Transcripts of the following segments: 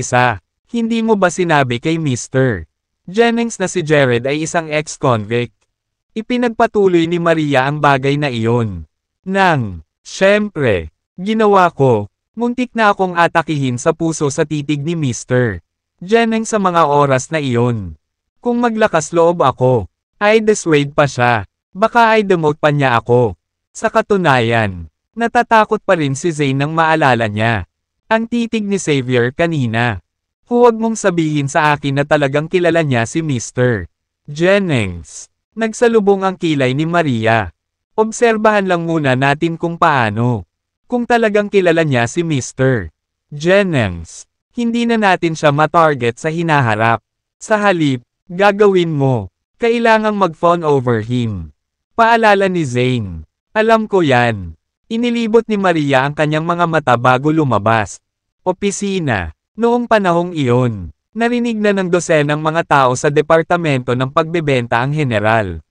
Isa. Hindi mo ba sinabi kay Mr. Jennings na si Jared ay isang ex-convict? Ipinagpatuloy ni Maria ang bagay na iyon. Siyempre, ginawa ko, muntik na akong atakihin sa puso sa titig ni Mr. Jennings sa mga oras na iyon. Kung maglakas loob ako, ay dissuade pa siya, baka ay demote pa niya ako. Sa katunayan, natatakot pa rin si Zane nang maalala niya ang titig ni Xavier kanina. Huwag mong sabihin sa akin na talagang kilala niya si Mr. Jennings. Nagsalubong ang kilay ni Maria. Obserbahan lang muna natin kung paano. Kung talagang kilala niya si Mr. Jennings, hindi na natin siya matarget sa hinaharap. Sa halip, gagawin mo, kailangang mag-fawn over him. Paalala ni Zane. Alam ko yan. Inilibot ni Maria ang kanyang mga mata bago lumabas. Opisina. Noong panahong iyon, narinig na ng dosenang mga tao sa departamento ng pagbebenta ang general.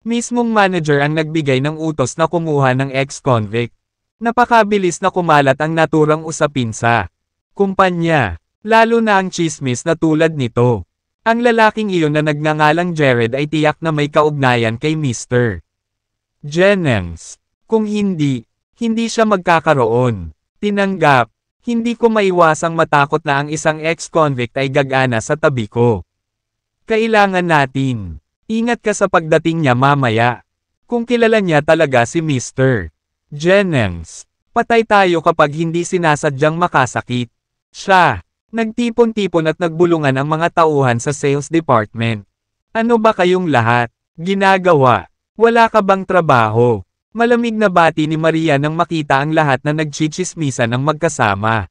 Mismong manager ang nagbigay ng utos na kumuha ng ex-convict. Napakabilis na kumalat ang naturang usapin sa kumpanya, lalo na ang chismis na tulad nito. Ang lalaking iyon na nagngangalang Jared ay tiyak na may kaugnayan kay Mr. Jennings. Kung hindi siya magkakaroon. Tinanggap, hindi ko maiwasang matakot na ang isang ex-convict ay gagana sa tabi ko. Kailangan natin. Ingat ka sa pagdating niya mamaya. Kung kilala niya talaga si Mr. Jennings, patay tayo kapag hindi sinasadyang makasakit. Siya, nagtipon-tipon at nagbulungan ang mga tauhan sa sales department. Ano ba kayong lahat ginagawa? Wala ka bang trabaho? Malamig na bati ni Maria nang makita ang lahat na nagchichismisan ng magkasama.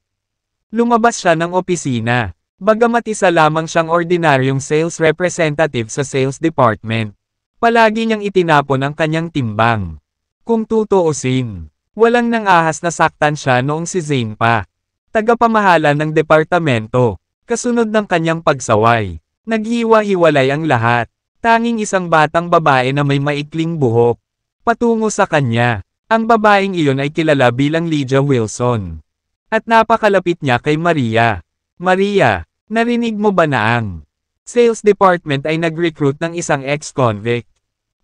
Lumabas siya ng opisina. Bagamat isa lamang siyang ordinaryong sales representative sa sales department, palagi niyang itinapon ang kanyang timbang. Kung tutuusin, walang nangahas na saktan siya noong si Zane pa. Tagapamahala ng departamento, kasunod ng kanyang pagsaway. Naghiwa-hiwalay ang lahat. Tanging isang batang babae na may maikling buhok patungo sa kanya. Ang babaeng iyon ay kilala bilang Lydia Wilson. At napakalapit niya kay Maria. Maria, narinig mo ba na ang sales department ay nag-recruit ng isang ex-convict?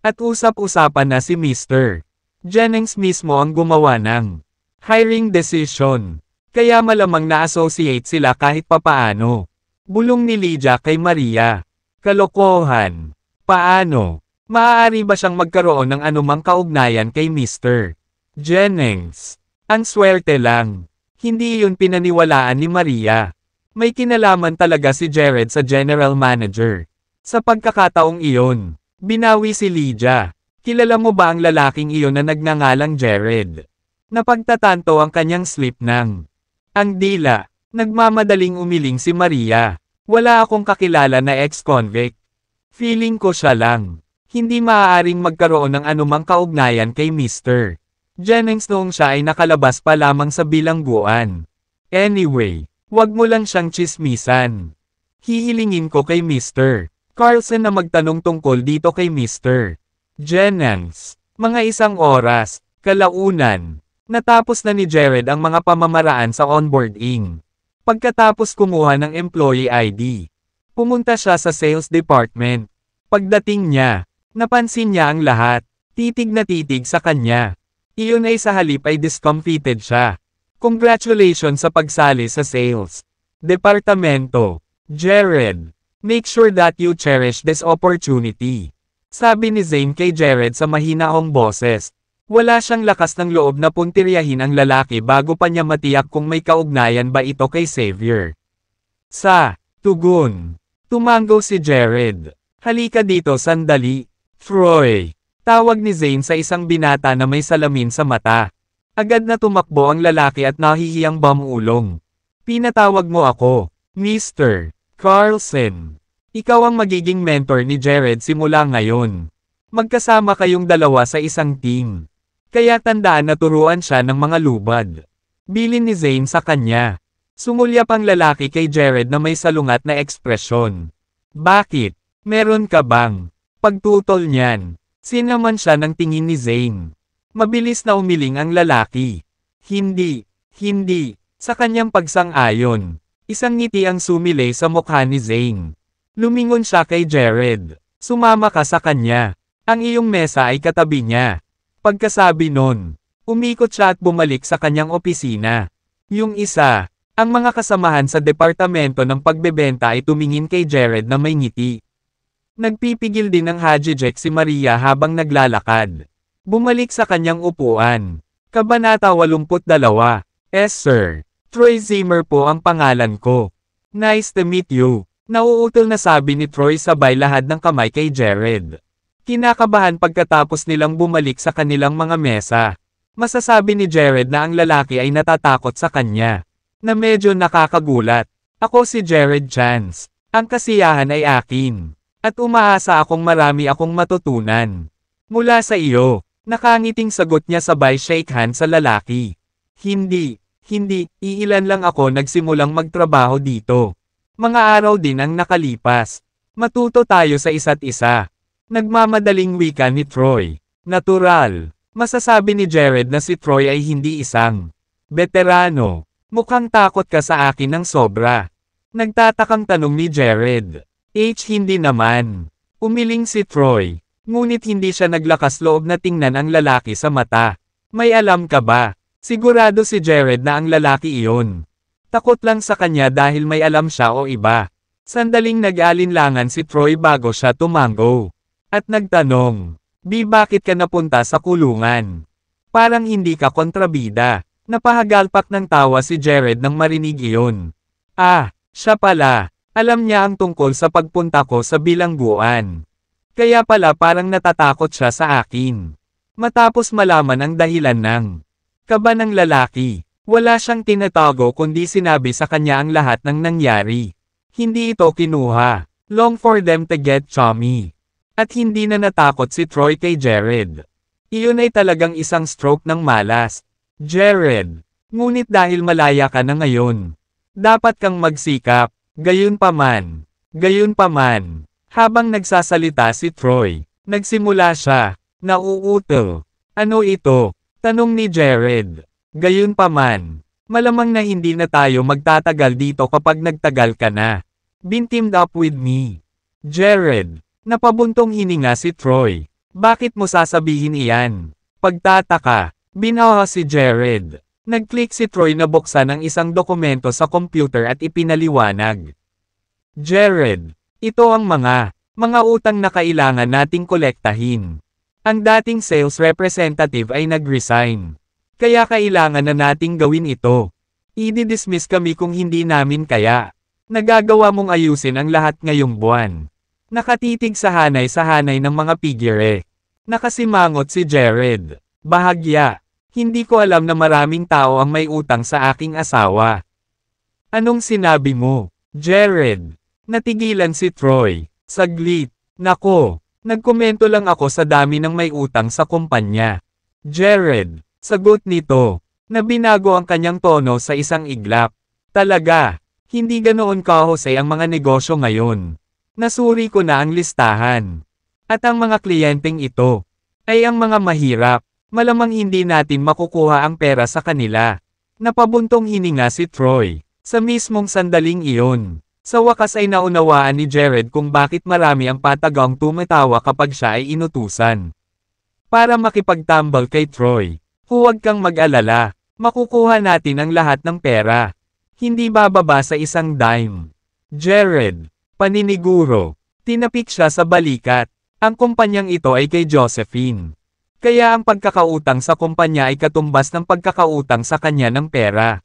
At usap-usapan na si Mr. Jennings mismo ang gumawa ng hiring decision. Kaya malamang na-associate sila kahit papaano. Bulong ni Lydia kay Maria. Kalokohan. Paano? Maaari ba siyang magkaroon ng anumang kaugnayan kay Mr. Jennings? Ang swerte lang. Hindi iyon pinaniwalaan ni Maria. May kinalaman talaga si Jared sa general manager. Sa pagkakataong iyon, binawi si Lydia. Kilala mo ba ang lalaking iyon na nagngangalang Jared? Napagtatanto ang kanyang slip ng ang dila. Nagmamadaling umiling si Maria. Wala akong kakilala na ex-convict. Feeling ko siya lang. Hindi maaaring magkaroon ng anumang kaugnayan kay Mr. Jennings noong siya ay nakalabas pa lamang sa bilangguan. Anyway, wag mo lang siyang tsismisan. Hihilingin ko kay Mr. Carlson na magtanong tungkol dito kay Mr. Jennings. Mga isang oras, kalaunan, natapos na ni Jared ang mga pamamaraan sa onboarding. Pagkatapos kumuha ng employee ID, pumunta siya sa sales department. Pagdating niya, napansin niya ang lahat, titig na titig sa kanya. Iyon ay sa halip ay discomfited siya. Congratulations sa pagsali sa sales departamento, Jared. Make sure that you cherish this opportunity. Sabi ni Zane kay Jared sa mahinaong boses. Wala siyang lakas ng loob na puntiryahin ang lalaki bago pa niya matiyak kung may kaugnayan ba ito kay Xavier. Sa tugon, tumango si Jared. Halika dito sandali, Troy. Tawag ni Zane sa isang binata na may salamin sa mata. Agad na tumakbo ang lalaki at nahihiyang bumulong. Pinatawag mo ako, Mr. Carlson. Ikaw ang magiging mentor ni Jared simula ngayon. Magkasama kayong dalawa sa isang team. Kaya tandaan na turuan siya ng mga lubad. Bilin ni Zane sa kanya. Sumulyap ang lalaki kay Jared na may salungat na ekspresyon. Bakit? Meron ka bang pagtutol niyan? Sinaman siya ng tingin ni Zane. Mabilis na umiling ang lalaki. Hindi. Sa kanyang pagsang-ayon. Isang ngiti ang sumilay sa mukha ni Zane. Lumingon siya kay Jared. Sumama ka sa kanya. Ang iyong mesa ay katabi niya. Pagkasabi nun, umikot siya at bumalik sa kanyang opisina. Yung isa, ang mga kasamahan sa departamento ng pagbebenta ay tumingin kay Jared na may ngiti. Nagpipigil din ng Hajijek si Maria habang naglalakad. Bumalik sa kanyang upuan. Kabanata 82. Yes sir. Troy Zimmer po ang pangalan ko. Nice to meet you. Nauutol na sabi ni Troy sabay lahad ng kamay kay Jared. Kinakabahan pagkatapos nilang bumalik sa kanilang mga mesa. Masasabi ni Jared na ang lalaki ay natatakot sa kanya. Na medyo nakakagulat. Ako si Jared Chance. Ang kasiyahan ay akin. At umaasa akong marami akong matutunan. Mula sa iyo. Nakangiting sagot niya sabay shake hand sa lalaki. Hindi, iilan lang ako nagsimulang magtrabaho dito. Mga araw din ang nakalipas. Matuto tayo sa isa't isa. Nagmamadaling wika ni Troy. Natural. Masasabi ni Jared na si Troy ay hindi isang veterano. Mukhang takot ka sa akin ng sobra. Nagtatakang tanong ni Jared. Hindi naman. Umiling si Troy. Ngunit hindi siya naglakas loob na tingnan ang lalaki sa mata. May alam ka ba? Sigurado si Jared na ang lalaki iyon. Takot lang sa kanya dahil may alam siya o iba. Sandaling nag-alinlangan si Troy bago siya tumango. At nagtanong, bakit ka napunta sa kulungan? Parang hindi ka kontrabida. Napahagalpak ng tawa si Jared nang marinig iyon. Siya pala. Alam niya ang tungkol sa pagpunta ko sa bilangguan. Kaya pala parang natatakot siya sa akin. Matapos malaman ang dahilan ng kaba ng lalaki, wala siyang tinatago kundi sinabi sa kanya ang lahat ng nangyari. Hindi ito kinuha. Long for them to get chummy. At hindi na natakot si Troy kay Jared. Iyon ay talagang isang stroke ng malas. Jared, ngunit dahil malaya ka na ngayon, dapat kang magsikap, gayunpaman. Habang nagsasalita si Troy, nagsimula siya, nauutal. Ano ito? Tanong ni Jared. Gayunpaman, malamang na hindi na tayo magtatagal dito kapag nagtagal ka na. Been teamed up with me. Jared, napabuntong hininga si Troy. Bakit mo sasabihin iyan? Pagtataka, binawa si Jared. Nag-click si Troy na buksan ang isang dokumento sa computer at ipinaliwanag. Jared, ito ang mga utang na kailangan nating kolektahin. Ang dating sales representative ay nag-resign. Kaya kailangan na nating gawin ito. I-dismiss kami kung hindi namin kaya. Nagagawa mong ayusin ang lahat ngayong buwan. Nakatitig sa hanay ng mga figure. Nakasimangot si Jared. Bahagya. Hindi ko alam na maraming tao ang may utang sa aking asawa. Anong sinabi mo, Jared? Natigilan si Troy. Saglit. Nako. Nagkomento lang ako sa dami ng may utang sa kumpanya. Jared. Sagot nito. Na binago ang kanyang tono sa isang iglap. Talaga. Hindi ganoon kahusay ang mga negosyo ngayon. Nasuri ko na ang listahan. At ang mga kliyenteng ito ay ang mga mahirap. Malamang hindi natin makukuha ang pera sa kanila. Napabuntong hininga si Troy. Sa mismong sandaling iyon. Sa wakas ay naunawaan ni Jared kung bakit marami ang patagang tumatawa kapag siya ay inutusan. Para makipagtambal kay Troy, huwag kang mag-alala, makukuha natin ang lahat ng pera. Hindi bababa sa isang dime. Jared, paniniguro, tinapik siya sa balikat. Ang kumpanyang ito ay kay Josephine. Kaya ang pagkakautang sa kumpanya ay katumbas ng pagkakautang sa kanya ng pera.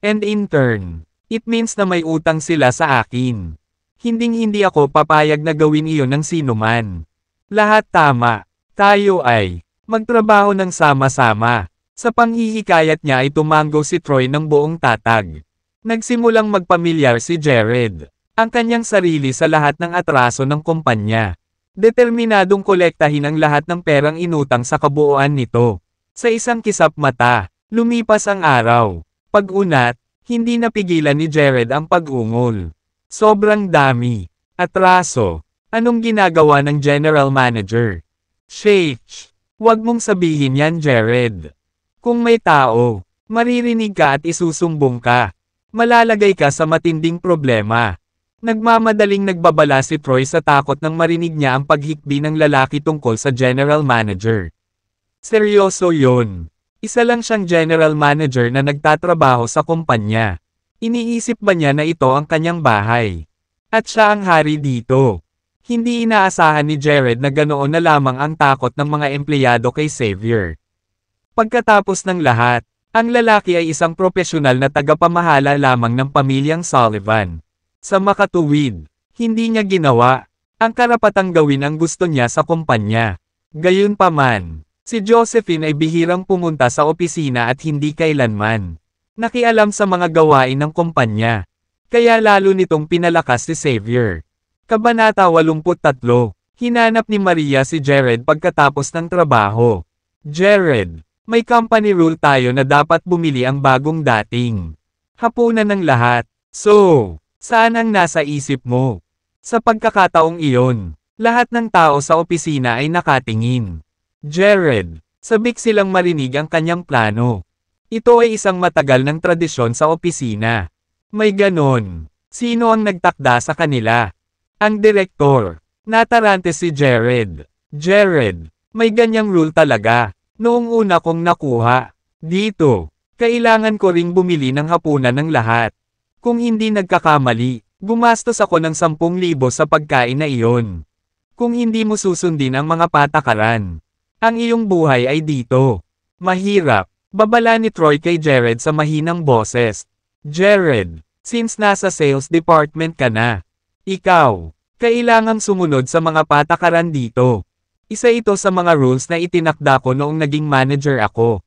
And in turn, it means na may utang sila sa akin. Hinding-hindi ako papayag na gawin iyon ng sinuman. Lahat tama. Tayo ay magtrabaho ng sama-sama. Sa panghihikayat niya ay tumango si Troy ng buong tatag. Nagsimulang magpamilyar si Jared. Ang kanyang sarili sa lahat ng atraso ng kumpanya. Determinadong kolektahin ang lahat ng perang inutang sa kabuuan nito. Sa isang kisap mata, lumipas ang araw. Pag-unat, hindi napigilan ni Jared ang pag-ungol. Sobrang dami. Atraso. Anong ginagawa ng general manager? Sheesh. Huwag mong sabihin yan, Jared. Kung may tao, maririnig ka at isusumbong ka. Malalagay ka sa matinding problema. Nagmamadaling nagbabala si Troy sa takot nang marinig niya ang paghikbi ng lalaki tungkol sa general manager. Seryoso yun. Isa lang siyang general manager na nagtatrabaho sa kumpanya. Iniisip ba niya na ito ang kanyang bahay? At siya ang hari dito. Hindi inaasahan ni Jared na ganoon na lamang ang takot ng mga empleyado kay Xavier. Pagkatapos ng lahat, ang lalaki ay isang profesional na tagapamahala lamang ng pamilyang Sullivan. Sa makatuwid, hindi niya ginawa ang karapatang gawin ang gusto niya sa kumpanya. Gayunpaman, si Josephine ay bihirang pumunta sa opisina at hindi kailanman nakialam sa mga gawain ng kumpanya. Kaya lalo nitong pinalakas si Xavier. Kabanata 83, hinanap ni Maria si Jared pagkatapos ng trabaho. Jared, may company rule tayo na dapat bumili ang bagong dating hapunan ng lahat. So, saan ang nasa isip mo? Sa pagkakataong iyon, lahat ng tao sa opisina ay nakatingin. Jared, sabik silang marinig ang kanyang plano. Ito ay isang matagal ng tradisyon sa opisina. May ganon. Sino ang nagtakda sa kanila? Ang direktor. Natarante si Jared. Jared, may ganyang rule talaga. Noong una kong nakuha. Dito, kailangan ko ring bumili ng hapunan ng lahat. Kung hindi nagkakamali, gumastos ako ng 10,000 sa pagkain na iyon. Kung hindi mo susundin ang mga patakaran, ang iyong buhay ay dito. Mahirap. Babala ni Troy kay Jared sa mahinang boses. Jared, since nasa sales department ka na, ikaw, kailangang sumunod sa mga patakaran dito. Isa ito sa mga rules na itinakda ko noong naging manager ako.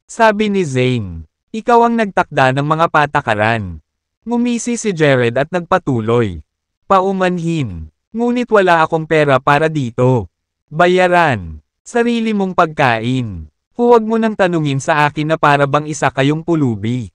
Sabi ni Zane, ikaw ang nagtakda ng mga patakaran. Ngumisi si Jared at nagpatuloy. Paumanhin, ngunit wala akong pera para dito. Bayaran, sarili mong pagkain. Huwag mo nang tanungin sa akin na para bang isa kayong pulubi.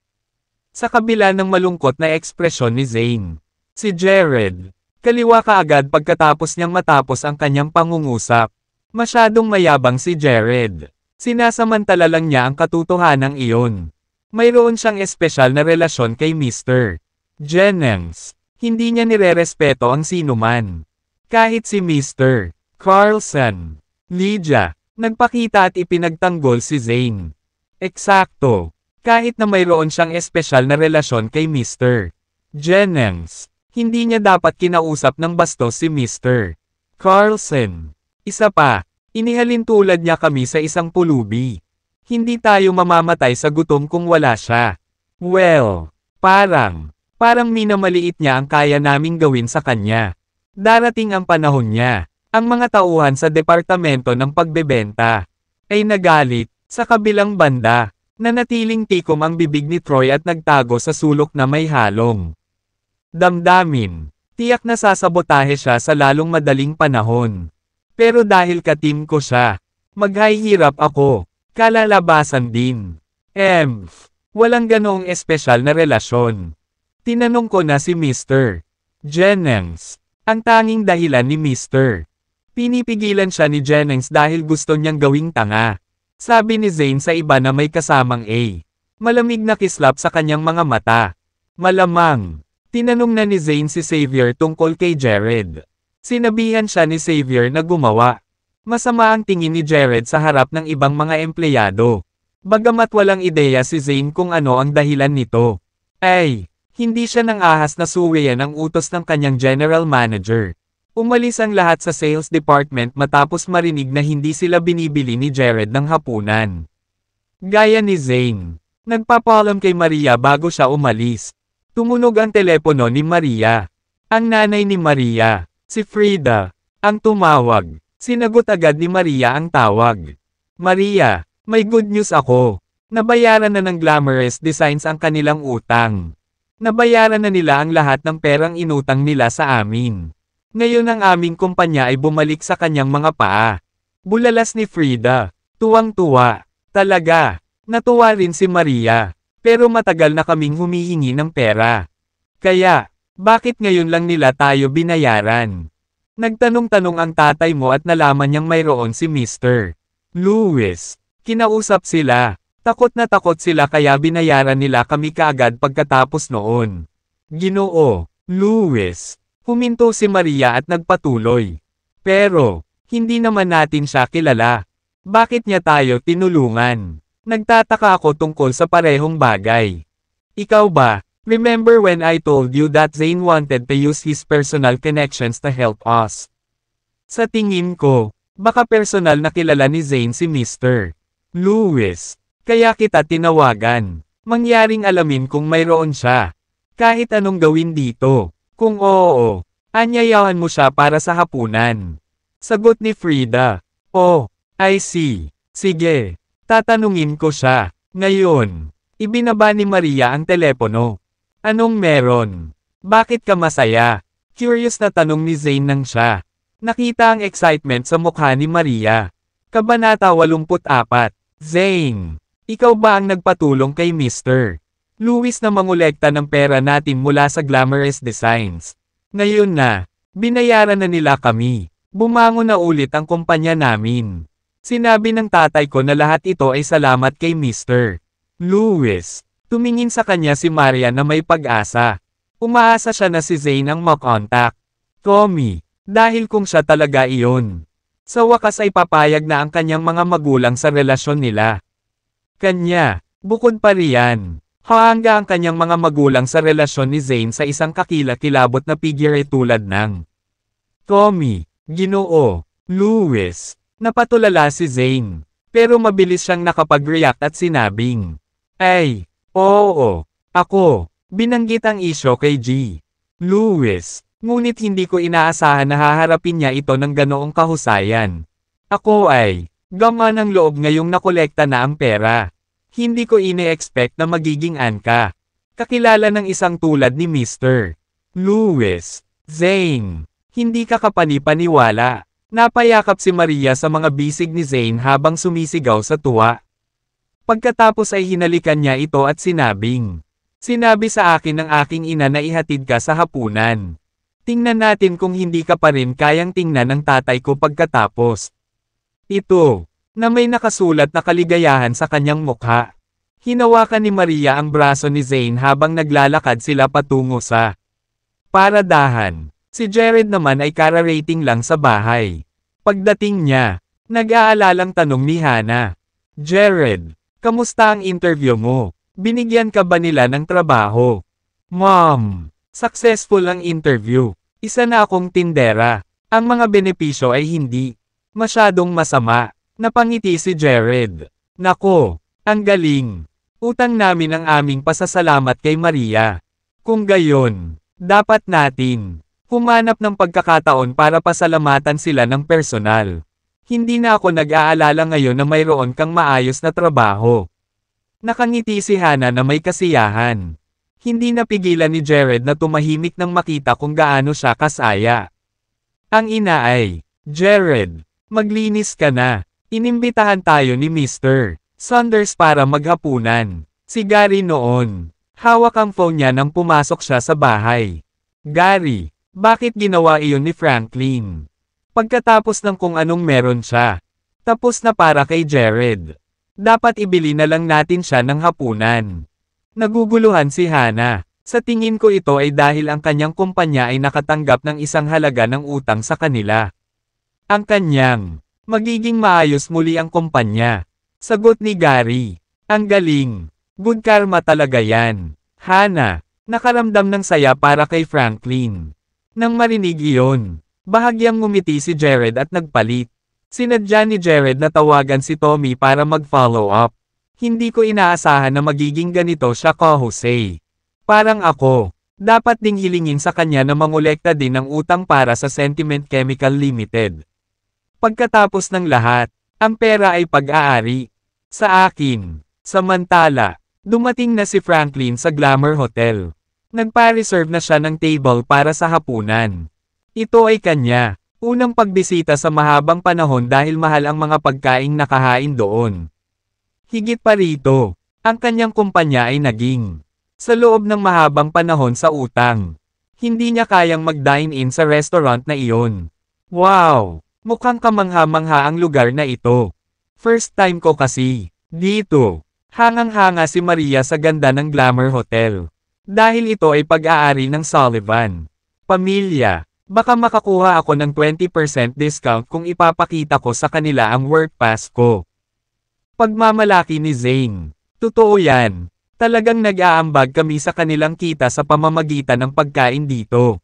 Sa kabila ng malungkot na ekspresyon ni Zane, si Jared, kaliwa kaagad pagkatapos niyang matapos ang kanyang pangungusap. Masyadong mayabang si Jared. Sinasamantala lang niya ang katotohanang iyon. Mayroon siyang espesyal na relasyon kay Mr. Jennings. Hindi niya nirerespeto ang sinuman. Kahit si Mr. Carlson. Lydia, nagpakita at ipinagtanggol si Zane. Eksakto. Kahit na mayroon siyang espesyal na relasyon kay Mr. Jennings, hindi niya dapat kinausap ng bastos si Mr. Carlson. Isa pa, inihalin tulad niya kami sa isang pulubi. Hindi tayo mamamatay sa gutom kung wala siya. Well, parang minamaliit niya ang kaya naming gawin sa kanya. Darating ang panahon niya. Ang mga tauhan sa departamento ng pagbebenta ay nagalit. Sa kabilang banda, nanatiling tikom ang bibig ni Troy at nagtago sa sulok na may halong damdamin. Tiyak na sasabotahe siya sa lalong madaling panahon. Pero dahil ka-team ko siya, maghihirap ako. Kalalabasan din. Walang ganoong espesyal na relasyon. Tinanong ko na si Mr. Jennings. Ang tanging dahilan ni Mr. Pinipigilan siya ni Jennings dahil gusto niyang gawing tanga. Sabi ni Zane sa iba na may kasamang A. Malamig na kislap sa kanyang mga mata. Malamang. Tinanong na ni Zane si Xavier tungkol kay Jared. Sinabihan siya ni Xavier na gumawa. Masama ang tingin ni Jared sa harap ng ibang mga empleyado. Bagamat walang ideya si Zane kung ano ang dahilan nito. Ay, hindi siya nang ahas na suwayan ang utos ng kanyang general manager. Umalis ang lahat sa sales department matapos marinig na hindi sila binibili ni Jared ng hapunan. Gaya ni Zane, nagpapaalam kay Maria bago siya umalis. Tumunog ang telepono ni Maria. Ang nanay ni Maria, si Frida, ang tumawag. Sinagot agad ni Maria ang tawag. Maria, may good news ako. Nabayaran na ng Glamorous Designs ang kanilang utang. Nabayaran na nila ang lahat ng perang inutang nila sa amin. Ngayon ang aming kumpanya ay bumalik sa kanyang mga paa. Bulalas ni Frida. Tuwang-tuwa. Talaga. Natuwa rin si Maria. Pero matagal na kaming humihingi ng pera. Kaya, bakit ngayon lang nila tayo binayaran? Nagtanong-tanong ang tatay mo at nalaman niyang mayroon si Mr. Louis. Kinausap sila. Takot na takot sila kaya binayaran nila kami kaagad pagkatapos noon. Ginoo, Louis. Huminto si Maria at nagpatuloy. Pero, hindi naman natin siya kilala. Bakit niya tayo tinulungan? Nagtataka ako tungkol sa parehong bagay. Ikaw ba? Remember when I told you that Zane wanted to use his personal connections to help us? Sa tingin ko, baka personal na kilala ni Zane si Mr. Louis. Kaya kita tinawagan. Mangyaring alamin kung mayroon siya. Kahit anong gawin dito. Kung oo, anyayahan mo siya para sa hapunan. Sagot ni Frida. Oh, I see. Sige. Tatanungin ko siya. Ngayon, ibinaba ni Maria ang telepono. Anong meron? Bakit ka masaya? Curious na tanong ni Zane nang siya. Nakita ang excitement sa mukha ni Maria. Kabanata 84. Zane, ikaw ba ang nagpatulong kay Mr. Louis na mangolekta ng pera natin mula sa Glamorous Designs? Ngayon na, binayaran na nila kami. Bumangon na ulit ang kumpanya namin. Sinabi ng tatay ko na lahat ito ay salamat kay Mr. Louis. Tumingin sa kanya si Maria na may pag-asa. Umaasa siya na si Zane ang makontak. Tommy, dahil kung siya talaga iyon. Sa wakas ay papayag na ang kanyang mga magulang sa relasyon nila. Kanya, bukod pa riyan, hangga ang kanyang mga magulang sa relasyon ni Zane sa isang kakilakilabot na figure tulad ng Tommy, Ginoo, Louis. Napatulala si Zane, pero mabilis siyang nakapag-react at sinabing, ay, oo, ako, binanggit ang isyo kay G. Louis, ngunit hindi ko inaasahan na haharapin niya ito ng ganoong kahusayan. Ako ay, gama ng loob ngayong nakolekta na ang pera. Hindi ko ine-expect na magiging angka. Kakilala ng isang tulad ni Mr. Louis. Zane, hindi ka kapani-paniwala. Napayakap si Maria sa mga bisig ni Zane habang sumisigaw sa tuwa. Pagkatapos ay hinalikan niya ito at sinabing, sinabi sa akin ng aking ina na ihatid ka sa hapunan. Tingnan natin kung hindi ka pa rin kayang tingnan ng tatay ko pagkatapos. Ito, na may nakasulat na kaligayahan sa kanyang mukha. Hinawakan ni Maria ang braso ni Zane habang naglalakad sila patungo sa paradahan. Si Jared naman ay kararating lang sa bahay. Pagdating niya, nag-aalalang tanong ni Hannah. Jared, kamusta ang interview mo? Binigyan ka ba nila ng trabaho? Mom, successful ang interview. Isa na akong tindera. Ang mga benepisyo ay hindi masyadong masama. Napangiti si Jared. Nako, ang galing. Utang namin ang aming pasasalamat kay Maria. Kung gayon, dapat natin humanap ng pagkakataon para pasalamatan sila ng personal. Hindi na ako nag-aalala ngayon na mayroon kang maayos na trabaho. Nakangiti si Hannah na may kasiyahan. Hindi napigilan ni Jared na tumahimik nang makita kung gaano siya kasaya. Ang ina ay, Jared, maglinis ka na. Inimbitahan tayo ni Mr. Saunders para maghapunan. Si Gary noon. Hawak ang phone niya nang pumasok siya sa bahay. Gary, bakit ginawa iyon ni Franklin? Pagkatapos ng kung anong meron siya. Tapos na para kay Jared. Dapat ibili na lang natin siya ng hapunan. Naguguluhan si Hannah. Sa tingin ko ito ay dahil ang kanyang kumpanya ay nakatanggap ng isang halaga ng utang sa kanila. Ang kanyang magiging maayos muli ang kumpanya. Sagot ni Gary. Ang galing. Good karma talaga yan. Hannah, nakaramdam ng saya para kay Franklin. Nang marinig iyon, bahagyang ngumiti si Jared at nagpalit. Sinadya ni Jared na tawagan si Tommy para mag-follow up. Hindi ko inaasahan na magiging ganito siya ka Jose. Parang ako, dapat ding hilingin sa kanya na mangolekta din ng utang para sa Sentiment Chemical Limited. Pagkatapos ng lahat, ang pera ay pag-aari. Sa akin, samantala, dumating na si Franklin sa Glamour Hotel. Nagpa-reserve na siya ng table para sa hapunan. Ito ay kanya, unang pagbisita sa mahabang panahon dahil mahal ang mga pagkaing nakahain doon. Higit pa rito, ang kanyang kumpanya ay naging sa loob ng mahabang panahon sa utang. Hindi niya kayang mag-dine-in sa restaurant na iyon. Wow! Mukhang kamangha-mangha ang lugar na ito. First time ko kasi. Dito. Hangang-hanga si Maria sa ganda ng Glamour Hotel. Dahil ito ay pag-aari ng Sullivan. Pamilya. Baka makakuha ako ng 20% discount kung ipapakita ko sa kanila ang work pass ko. Pagmamalaki ni Zane. Totoo yan. Talagang nag-aambag kami sa kanilang kita sa pamamagitan ng pagkain dito.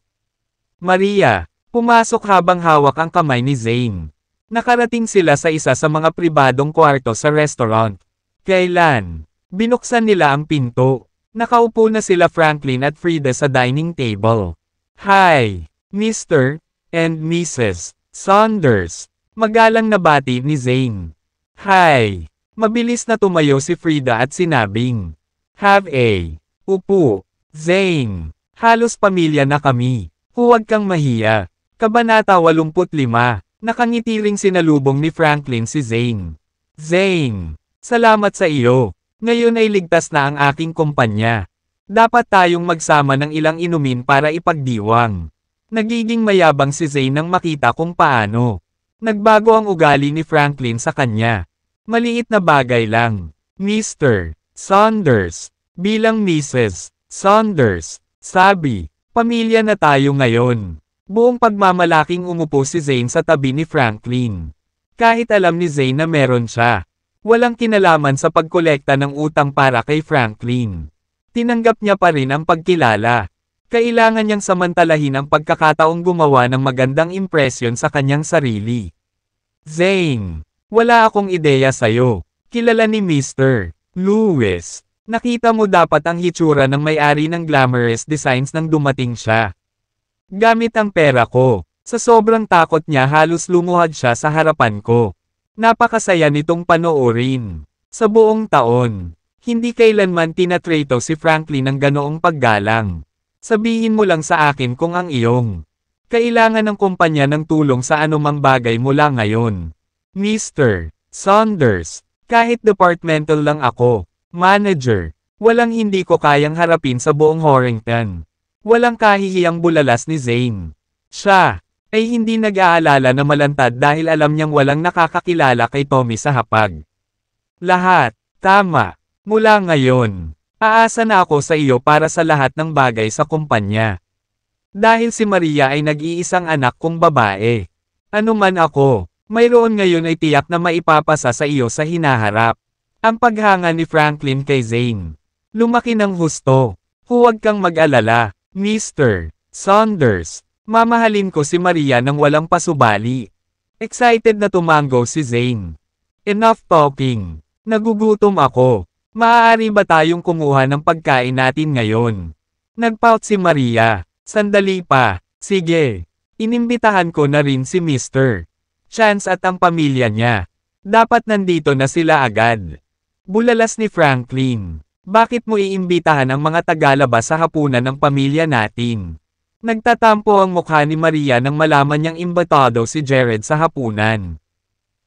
Maria. Pumasok habang hawak ang kamay ni Zane. Nakarating sila sa isa sa mga pribadong kwarto sa restaurant. Kailan? Binuksan nila ang pinto. Nakaupo na sila Franklin at Frida sa dining table. Hi, Mr. and Mrs. Saunders. Magalang na bati ni Zane. Hi. Mabilis na tumayo si Frida at sinabing, have a. Upo. Zane. Halos pamilya na kami. Huwag kang mahiya. Kabanata 85. Nakangiti ring sinalubong ni Franklin si Zane. Zane. Salamat sa iyo. Ngayon ay ligtas na ang aking kumpanya. Dapat tayong magsama ng ilang inumin para ipagdiwang. Nagiging mayabang si Zane nang makita kung paano. Nagbago ang ugali ni Franklin sa kanya. Maliit na bagay lang. Mr. Saunders. Bilang Mrs. Saunders. Sabi, pamilya na tayo ngayon. Buong pagmamalaking umupo si Zane sa tabi ni Franklin. Kahit alam ni Zane na meron siya. Walang kinalaman sa pagkolekta ng utang para kay Franklin. Tinanggap niya pa rin ang pagkilala. Kailangan niyang samantalahin ang pagkakataong gumawa ng magandang impresyon sa kanyang sarili. Zane, wala akong ideya sa'yo. Kilala ni Mr. Lewis. Nakita mo dapat ang hitsura ng may-ari ng Glamorous Designs nang dumating siya. Gamit ang pera ko. Sa sobrang takot niya halos lumuhad siya sa harapan ko. Napakasaya nitong panoorin. Sa buong taon, hindi kailanman tinatrato si Franklin ng ganoong paggalang. Sabihin mo lang sa akin kung ang iyong kailangan ng kumpanya ng tulong sa anumang bagay mula ngayon. Mr. Saunders, kahit departmental lang ako, manager, walang hindi ko kayang harapin sa buong Horrington. Walang kahihiyang bulalas ni Zane. Siya ay hindi nag-aalala na malantad dahil alam niyang walang nakakakilala kay Tommy sa hapag. Lahat, tama. Mula ngayon, aasa na ako sa iyo para sa lahat ng bagay sa kumpanya. Dahil si Maria ay nag-iisang anak kong babae. Ano man ako, mayroon ngayon ay tiyak na maipapasa sa iyo sa hinaharap. Ang paghanga ni Franklin kay Zane. Lumaki ng husto. Huwag kang mag-alala, Mr. Saunders. Mamahalin ko si Maria nang walang pasubali. Excited na tumango si Zane. Enough talking. Nagugutom ako. Maaari ba tayong kumuha ng pagkain natin ngayon? Nagpout si Maria. Sandali pa. Sige. Inimbitahan ko na rin si Mr. Chance at ang pamilya niya. Dapat nandito na sila agad. Bulalas ni Franklin. Bakit mo iimbitahan ang mga tagalabas sa hapunan ng pamilya natin? Nagtatampo ang mukha ni Maria nang malaman niyang imbitado si Jared sa hapunan.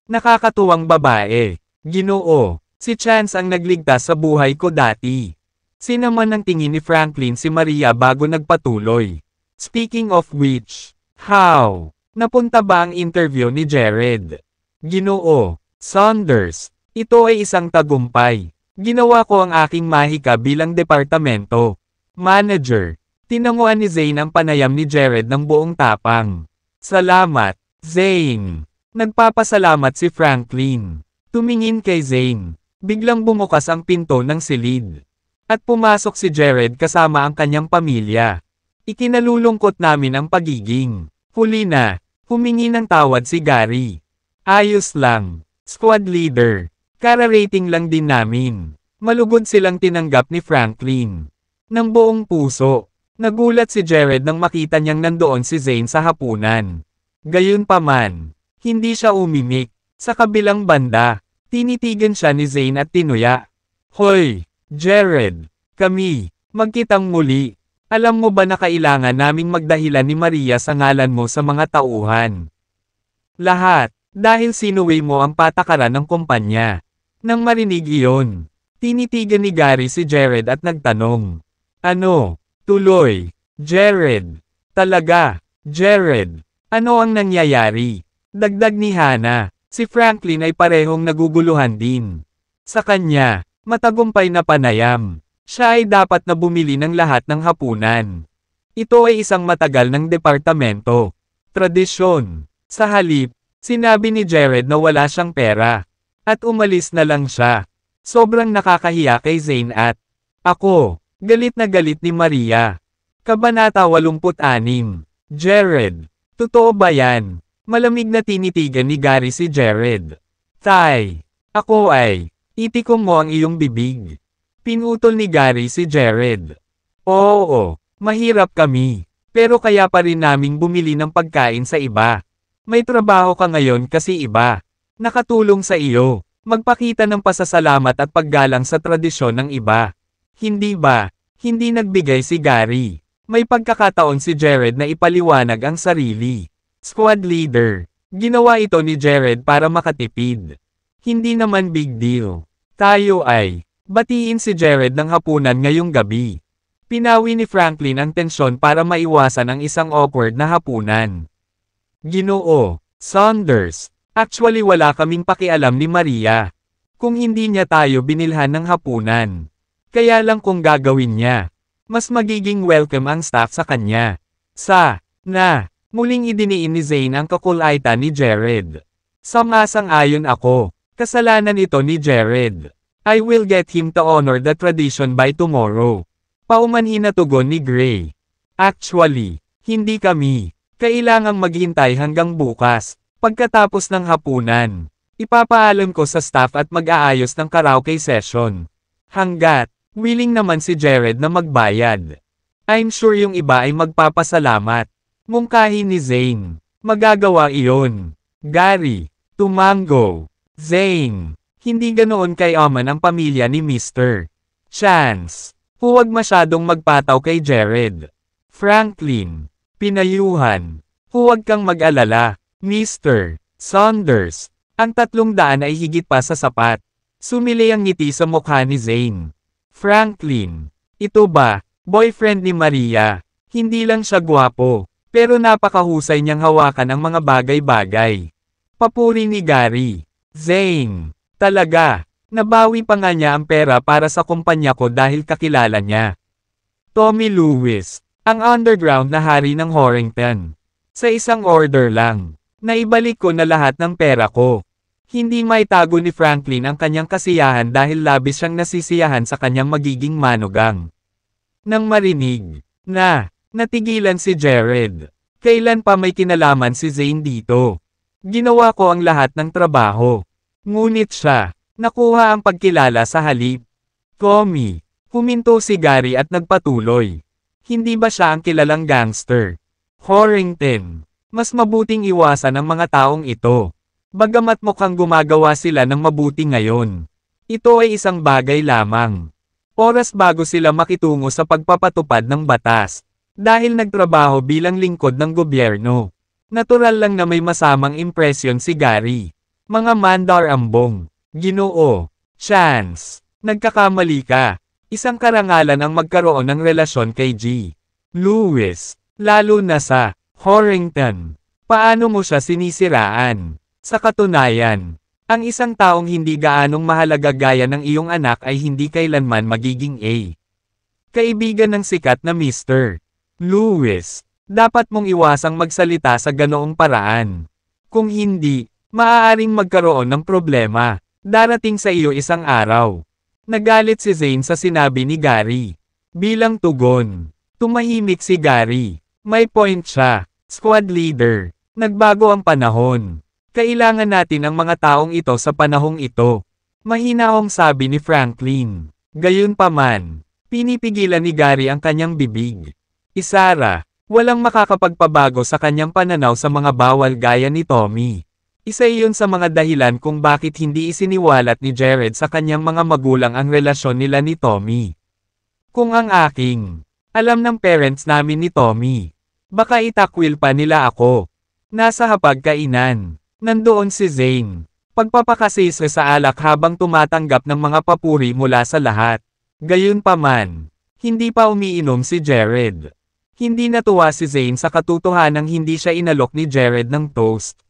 Nakakatuwang babae. Ginoo, si Chance ang nagligtas sa buhay ko dati. Sinaman ang tingin ni Franklin si Maria bago nagpatuloy. Speaking of which, how? Napunta ba ang interview ni Jared? Ginoo, Saunders, ito ay isang tagumpay. Ginawa ko ang aking mahika bilang departamento manager. Tinanguan ni Zane ang panayam ni Jared ng buong tapang. Salamat, Zane. Nagpapasalamat si Franklin. Tumingin kay Zane. Biglang bumukas ang pinto ng silid. At pumasok si Jared kasama ang kanyang pamilya. Ikinalulungkot namin ang pagiging. Huli na, humingi ng tawad si Gary. Ayos lang. Squad leader. Kara-rating lang din namin. Malugod silang tinanggap ni Franklin. Ng buong puso. Nagulat si Jared nang makita niyang nandoon si Zane sa hapunan. Gayunpaman, hindi siya umimik. Sa kabilang banda, tinitigan siya ni Zane at tinuya. Hoy, Jared, kami, magkitang muli. Alam mo ba na kailangan naming magdahilan ni Maria sa ngalan mo sa mga tauhan? Lahat, dahil sinuwi mo ang patakaran ng kumpanya. Nang marinig iyon, tinitigan ni Gary si Jared at nagtanong. Ano? Tuloy. Jared. Talaga. Jared. Ano ang nangyayari? Dagdag ni Hannah. Si Franklin ay parehong naguguluhan din. Sa kanya, matagumpay na panayam. Siya ay dapat na bumili ng lahat ng hapunan. Ito ay isang matagal ng departamento. Tradisyon. Sa halip, sinabi ni Jared na wala siyang pera. At umalis na lang siya. Sobrang nakakahiya kay Zane at ako. Galit na galit ni Maria. Kabanata 86. Jared. Totoo ba yan? Malamig na tinitigan ni Gary si Jared. Tay. Ako ay. Itikom mo ang iyong bibig. Pinutol ni Gary si Jared. Oo. Mahirap kami. Pero kaya pa rin naming bumili ng pagkain sa iba. May trabaho ka ngayon kasi iba. Nakatulong sa iyo. Magpakita ng pasasalamat at paggalang sa tradisyon ng iba. Hindi ba? Hindi nagbigay si Gary. May pagkakataon si Jared na ipaliwanag ang sarili. Squad leader. Ginawa ito ni Jared para makatipid. Hindi naman big deal. Tayo ay. Batiin si Jared ng hapunan ngayong gabi. Pinawi ni Franklin ang tensyon para maiwasan ang isang awkward na hapunan. Ginoo. Saunders. Actually wala kaming pakialam ni Maria. Kung hindi niya tayo binilhan ng hapunan. Kaya lang kung gagawin niya. Mas magiging welcome ang staff sa kanya. Muling idiniin ni Zane ang kakulaitan ni Jared. Sang-ayon ako. Kasalanan ito ni Jared. I will get him to honor the tradition by tomorrow. Paumanhin na tugon ni Gray. Actually, hindi kami. Kailangang maghintay hanggang bukas. Pagkatapos ng hapunan, ipapaalam ko sa staff at mag-aayos ng karaoke session. Hanggat, willing naman si Jared na magbayad. I'm sure yung iba ay magpapasalamat. Mungkahi ni Zane. Magagawa iyon. Gary. Tumango. Zane. Hindi ganoon kayaman ang pamilya ni Mr. Chance. Huwag masyadong magpataw kay Jared. Franklin. Pinayuhan. Huwag kang mag-alala. Mr. Saunders. Ang 300 ay higit pa sa sapat. Sumili ang ngiti sa mukha ni Zane. Franklin. Ito ba, boyfriend ni Maria? Hindi lang siya gwapo. Pero napakahusay niyang hawakan ang mga bagay-bagay. Papuri ni Gary. Zane. Talaga. Nabawi pa nga niya ang pera para sa kumpanya ko dahil kakilala niya. Tommy Lewis. Ang underground na hari ng Horrington. Sa isang order lang. Naibalik ko na lahat ng pera ko. Hindi maitago ni Franklin ang kanyang kasiyahan dahil labis siyang nasisiyahan sa kanyang magiging manugang. Nang marinig na natigilan si Jared. Kailan pa may kinalaman si Zane dito? Ginawa ko ang lahat ng trabaho. Ngunit siya, nakuha ang pagkilala sa halip. Tommy. Huminto si Gary at nagpatuloy. Hindi ba siya ang kilalang gangster? Horrington. Mas mabuting iwasan ang mga taong ito. Bagamat mukhang gumagawa sila ng mabuti ngayon. Ito ay isang bagay lamang. Oras bago sila makitungo sa pagpapatupad ng batas. Dahil nagtrabaho bilang lingkod ng gobyerno. Natural lang na may masamang impresyon si Gary. Mga mandar ambong. Ginoo. Chance. Nagkakamali ka. Isang karangalan ang magkaroon ng relasyon kay G. Lewis. Lalo na sa Horrington. Paano mo siya sinisiraan? Sa katunayan, ang isang taong hindi gaanong mahalaga gaya ng iyong anak ay hindi kailanman magiging A. Kaibigan ng sikat na Mr. Lewis. Dapat mong iwasang magsalita sa ganoong paraan. Kung hindi, maaaring magkaroon ng problema. Darating sa iyo isang araw. Nagalit si Zane sa sinabi ni Gary. Bilang tugon, tumahimik si Gary. May point siya. Squad leader. Nagbago ang panahon. Kailangan natin ang mga taong ito sa panahong ito. Mahinahong sabi ni Franklin. Gayunpaman, pinipigilan ni Gary ang kanyang bibig. Isara, walang makakapagpabago sa kanyang pananaw sa mga bawal gaya ni Tommy. Isa iyon sa mga dahilan kung bakit hindi isiniwalat ni Jared sa kanyang mga magulang ang relasyon nila ni Tommy. Kung ang aking, alam ng parents namin ni Tommy, baka itakwil pa nila ako. Nasa hapagkainan. Nandoon si Zane. Pagpapakasisa sa alak habang tumatanggap ng mga papuri mula sa lahat. Gayunpaman, hindi pa umiinom si Jared. Hindi natuwa si Zane sa katotohanang hindi siya inalok ni Jared ng toast.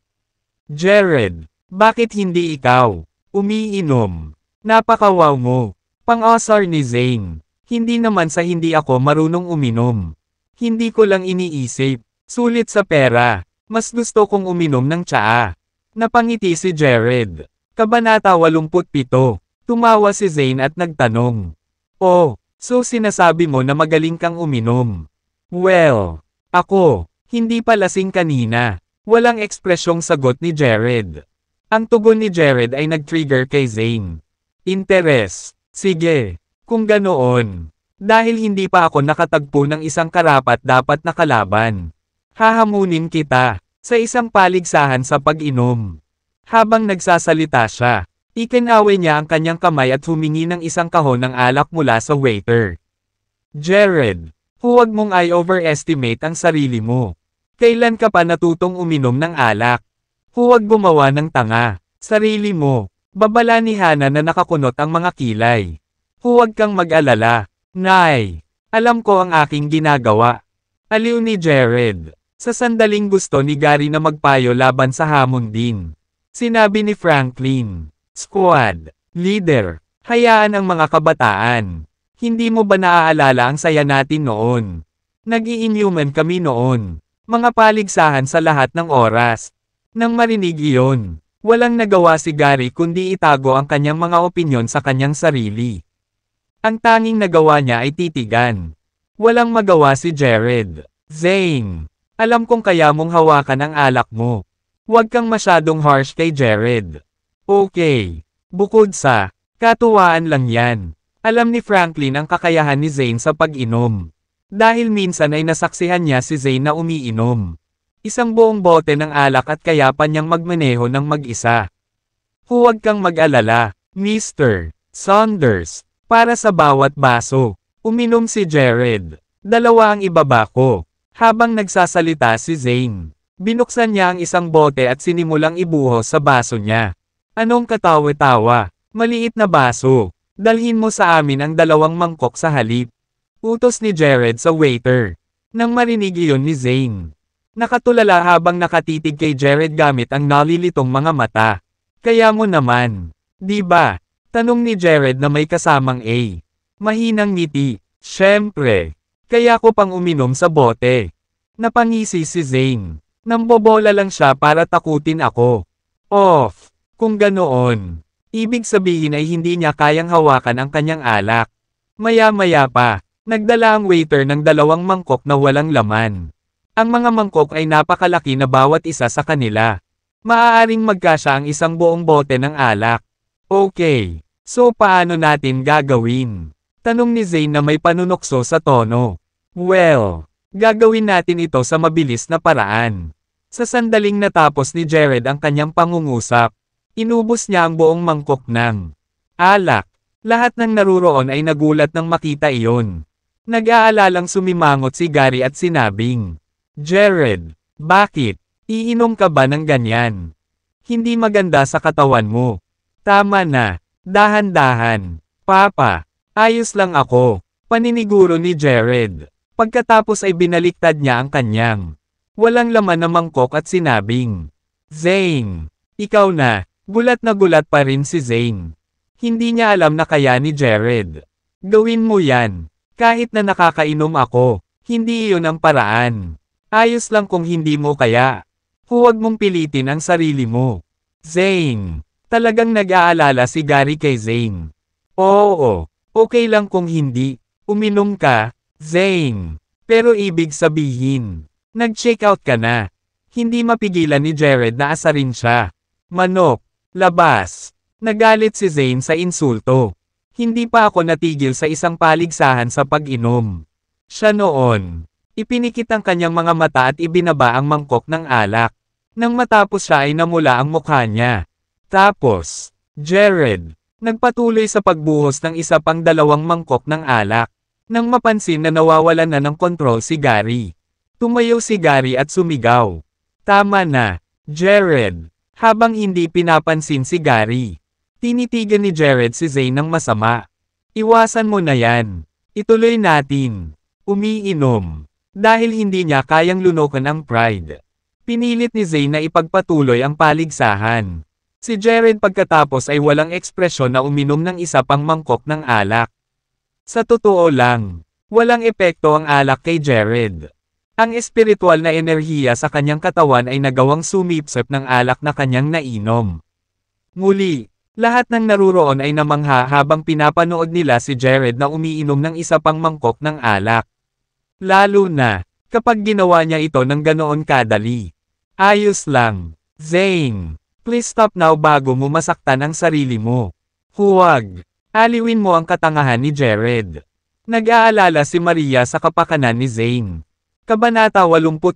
Jared, Bakit hindi ikaw? Umiinom. Napaka-wow mo. Pang-asar ni Zane. Hindi naman sa hindi ako marunong uminom. Hindi ko lang iniisip. Sulit sa pera. Mas gusto kong uminom ng tsaa. Napangiti si Jared. Kabanata 87. Tumawa si Zane at nagtanong. Oh, so sinasabi mo na magaling kang uminom? Well, ako, hindi pa lasing kanina. Walang ekspresyong sagot ni Jared. Ang tugon ni Jared ay nag-trigger kay Zane. Interes. Sige, kung ganoon. Dahil hindi pa ako nakatagpo ng isang karapat-dapat na kalaban. Hahamunin kita, sa isang paligsahan sa pag-inom. Habang nagsasalita siya, ikinaway niya ang kanyang kamay at humingi ng isang kahon ng alak mula sa waiter. Jared, huwag mong i-overestimate ang sarili mo. Kailan ka pa natutong uminom ng alak? Huwag gumawa ng tanga. Sarili mo. Babala ni Hana na nakakunot ang mga kilay. Huwag kang mag-alala. Nay, alam ko ang aking ginagawa. Aliw ni Jared. Sa sandaling gusto ni Gary na magpayo laban sa hamon din. Sinabi ni Franklin. Squad. Leader. Hayaan ang mga kabataan. Hindi mo ba naaalala ang saya natin noon? Nag-i-inhuman kami noon. Mga paligsahan sa lahat ng oras. Nang marinig iyon, walang nagawa si Gary kundi itago ang kanyang mga opinyon sa kanyang sarili. Ang tanging nagawa niya ay titigan. Walang magawa si Jared. Zane, alam kong kaya mong hawakan ang alak mo. Huwag kang masyadong harsh kay Jared. Okay. Bukod sa, katuwaan lang yan. Alam ni Franklin ang kakayahan ni Zane sa pag-inom. Dahil minsan ay nasaksihan niya si Zane na umiinom. Isang buong bote ng alak at kaya pa niyang magmaneho ng mag-isa. Huwag kang mag-alala, Mr. Saunders. Para sa bawat baso, uminom si Jared. Dalawa ang ibaba ko. Habang nagsasalita si Zane, binuksan niya ang isang bote at sinimulang ibuhos sa baso niya. Anong katawa-tawa? Maliit na baso. Dalhin mo sa amin ang 2 mangkok sa halip. Utos ni Jared sa waiter. Nang marinig iyon ni Zane, nakatulala habang nakatitig kay Jared gamit ang nalilitong mga mata. Kaya mo naman, di ba? Tanong ni Jared na may kasamang A. Mahinang ngiti. Siyempre. Kaya ko pang uminom sa bote. Napangisi si Zane. Nambobola lang siya para takutin ako. Off. Kung ganoon. Ibig sabihin ay hindi niya kayang hawakan ang kanyang alak. Maya-maya pa, nagdala ang waiter ng 2 mangkok na walang laman. Ang mga mangkok ay napakalaki na bawat isa sa kanila. Maaaring magkasya ang isang buong bote ng alak. Okay, so paano natin gagawin? Tanong ni Zane na may panunokso sa tono. Well, gagawin natin ito sa mabilis na paraan. Sa sandaling natapos ni Jared ang kanyang pangungusap, inubos niya ang buong mangkok ng alak. Lahat ng naruroon ay nagulat nang makita iyon. Nag-aalalang sumimangot si Gary at sinabing, Jared, bakit? Iinom ka ba ng ganyan? Hindi maganda sa katawan mo. Tama na, dahan-dahan. Papa, ayos lang ako. Paniniguro ni Jared. Pagkatapos ay binaliktad niya ang kanyang walang laman na mangkok at sinabing, Zane, ikaw na. Gulat na gulat pa rin si Zane. Hindi niya alam na kaya ni Jared. Gawin mo yan. Kahit na nakakainom ako, hindi iyon ang paraan. Ayos lang kung hindi mo kaya. Huwag mong pilitin ang sarili mo. Zane. Talagang nag-aalala si Gary kay Zane. Oo, okay lang kung hindi. Uminom ka, Zane. Pero ibig sabihin, nag-check out ka na. Hindi mapigilan ni Jared na asarin siya. Manok, labas. Nagalit si Zane sa insulto. Hindi pa ako natigil sa isang paligsahan sa pag-inom. Siya noon. Ipinikit ang kanyang mga mata at ibinaba ang mangkok ng alak. Nang matapos siya ay namula ang mukha niya. Tapos, Jared, nagpatuloy sa pagbuhos ng isa pang 2 mangkok ng alak. Nang mapansin na nawawalan na ng kontrol si Gary. Tumayo si Gary at sumigaw. Tama na, Jared. Habang hindi pinapansin si Gary, tinitigan ni Jared si Zane ng masama. Iwasan mo na yan. Ituloy natin. Umiinom. Dahil hindi niya kayang lunukan ang pride. Pinilit ni Zane na ipagpatuloy ang paligsahan. Si Jared pagkatapos ay walang ekspresyon na uminom ng isa pang mangkok ng alak. Sa totoo lang, walang epekto ang alak kay Jared. Ang espiritual na enerhiya sa kanyang katawan ay nagawang sumipsip ng alak na kanyang nainom. Muli, lahat ng naruroon ay namangha habang pinapanood nila si Jared na umiinom ng isa pang mangkok ng alak. Lalo na, kapag ginawa niya ito ng ganoon kadali. Ayos lang. Zane, please stop now bago mo masaktan ang sarili mo. Huwag. Aliwin mo ang katangahan ni Jared. Nag-aalala si Maria sa kapakanan ni Zane. Kabanata 88.